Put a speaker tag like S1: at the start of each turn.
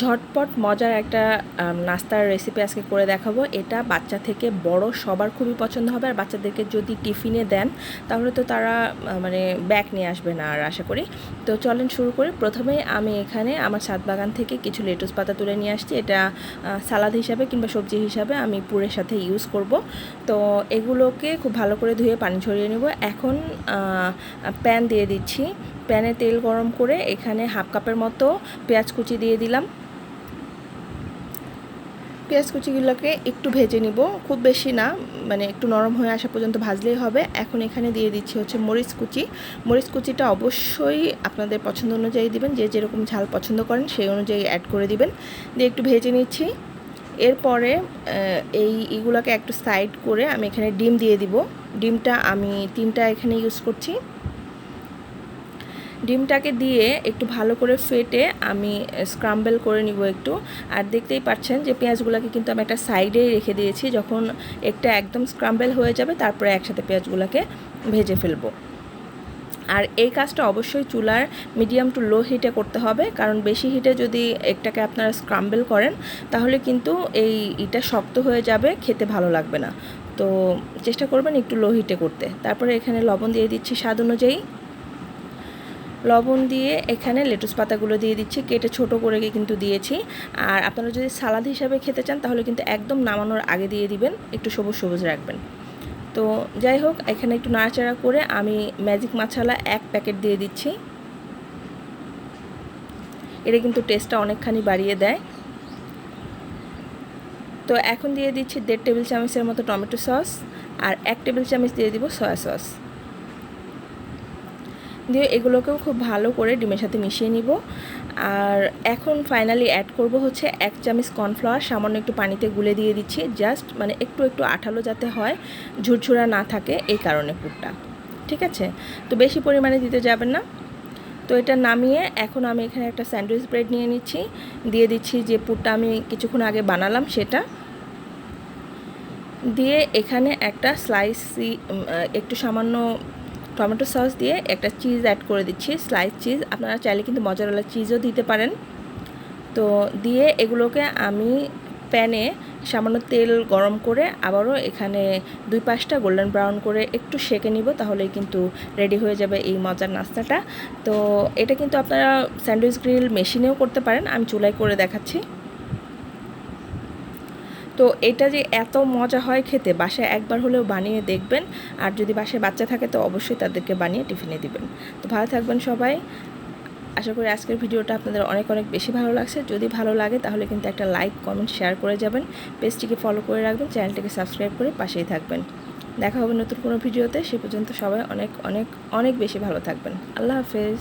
S1: ঝটপট মজার একটা নাস্তার রেসিপি আজকে করে দেখাবো। এটা বাচ্চা থেকে বড় সবার খুবই পছন্দ হবে। আর বাচ্চাদেরকে যদি টিফিনে দেন তাহলে তো তারা মানে ব্যাগ নিয়ে আসবে না আর আশা করি। তো চলেন শুরু করি। প্রথমেই আমি এখানে আমার ছাদ বাগান থেকে কিছু লেটুস পাতা তুলে নিয়ে আসছি। এটা সালাদ হিসাবে কিংবা সবজি হিসাবে আমি পুরের সাথে ইউজ করব। তো এগুলোকে খুব ভালো করে ধুয়ে পানি ঝরিয়ে নেব। এখন প্যান দিয়ে দিচ্ছি। প্যানে তেল গরম করে এখানে হাফ কাপের মতো পেঁয়াজ কুচি দিয়ে দিলাম। পেঁয়াজ কুচিগুলোকে একটু ভেজে নিব, খুব বেশি না, মানে একটু নরম হয়ে আসা পর্যন্ত ভাজলেই হবে। এখন এখানে দিয়ে দিচ্ছি হচ্ছে মরিচ কুচি। মরিচ কুচিটা অবশ্যই আপনাদের পছন্দ অনুযায়ী দিবেন, যে যেরকম ঝাল পছন্দ করেন সেই অনুযায়ী অ্যাড করে দিবেন। দিয়ে একটু ভেজে নিচ্ছি। এরপরে এইগুলোকে একটু সাইড করে আমি এখানে ডিম দিয়ে দিব। ডিমটা আমি 3টা এখানে ইউজ করছি। ডিমটাকে দিয়ে একটু ভালো করে ফেটে আমি স্ক্রাম্বল করে নিব একটু। আর দেখতেই পাচ্ছেন যে পেঁয়াজগুলোকে কিন্তু আমি একটা সাইডেই রেখে দিয়েছি। যখন একটা একদম স্ক্রাম্বল হয়ে যাবে তারপরে একসাথে পেঁয়াজগুলোকে ভেজে ফেলবো। আর এই কাজটা অবশ্যই চুলার মিডিয়াম টু লো হিটে করতে হবে, কারণ বেশি হিটে যদি একটাকে আপনারা স্ক্রাম্বল করেন তাহলে কিন্তু এটা শক্ত হয়ে যাবে, খেতে ভালো লাগবে না। তো চেষ্টা করবেন একটু লো হিটে করতে। তারপরে এখানে লবণ দিয়ে দিচ্ছি স্বাদ অনুযায়ী। লবণ দিয়ে এখানে লেটুস পাতাগুলো দিয়ে দিচ্ছি, কেটে ছোট করে কিন্তু দিয়েছি। আর আপনারা যদি সালাদ হিসাবে খেতে চান তাহলে কিন্তু একদম নামানোর আগে দিয়ে দিবেন, একটু সবুজ সবুজ রাখবেন। তো যাই হোক, এখানে একটু নাড়াচাড়া করে আমি ম্যাজিক মশলা 1 প্যাকেট দিয়ে দিচ্ছি। এটা কিন্তু টেস্টটা অনেকখানি বাড়িয়ে দেয়। তো এখন দিয়ে দিচ্ছি 1.5 টেবিল চামচের মতো টমেটো সস, আর 1 টেবিল চামচ দিয়ে দিব সয়া সস। দিয়ে এগুলোকেও খুব ভালো করে ডিমের সাথে মিশিয়ে নিব। আর এখন ফাইনালি অ্যাড করব হচ্ছে 1 চামচ কর্নফ্লাওয়ার, সামান্য একটু পানিতে গুলে দিয়ে দিচ্ছি, জাস্ট মানে একটু আঠালো যাতে হয়, ঝুরঝুরা না থাকে, এই কারণে পুরটা। ঠিক আছে, তো বেশি পরিমাণে দিতে যাবেন না। তো এটা নামিয়ে এখন আমি এখানে একটা স্যান্ডউইচ ব্রেড নিয়ে নিচ্ছি, দিয়ে দিচ্ছি যে পুরটা আমি কিছুক্ষণ আগে বানালাম সেটা দিয়ে এখানে একটা একটু সামান্য টমেটো সস দিয়ে একটা চিজ অ্যাড করে দিচ্ছি, স্লাইস চিজ। আপনারা চাইলে কিন্তু মজারেলা চিজও দিতে পারেন। তো দিয়ে এগুলোকে আমি প্যানে সামান্য তেল গরম করে আবারও এখানে 2 পাশটা গোল্ডেন ব্রাউন করে একটু সেঁকে নিব, তাহলেই কিন্তু রেডি হয়ে যাবে এই মজার নাস্তাটা। তো এটা কিন্তু আপনারা স্যান্ডউইচ গ্রিল মেশিনেও করতে পারেন, আমি চুলায় করে দেখাচ্ছি। তো এটা যে এত মজা হয় খেতে, বাসায় একবার হলেও বানিয়ে দেখবেন। আর যদি বাসায় বাচ্চা থাকে তো অবশ্যই তাদেরকে বানিয়ে টিফিনে দিবেন। তো ভালো থাকবেন সবাই। আশা করি আজকের ভিডিওটা আপনাদের অনেক বেশি ভালো লাগছে। যদি ভালো লাগে তাহলে কিন্তু একটা লাইক, কমেন্ট, শেয়ার করে যাবেন। পেজটিকে ফলো করে রাখবেন, চ্যানেলটিকে সাবস্ক্রাইব করে পাশেই থাকবেন। দেখা হবে নতুন কোনো ভিডিওতে। সে পর্যন্ত সবাই অনেক বেশি ভালো থাকবেন। আল্লাহ হাফেজ।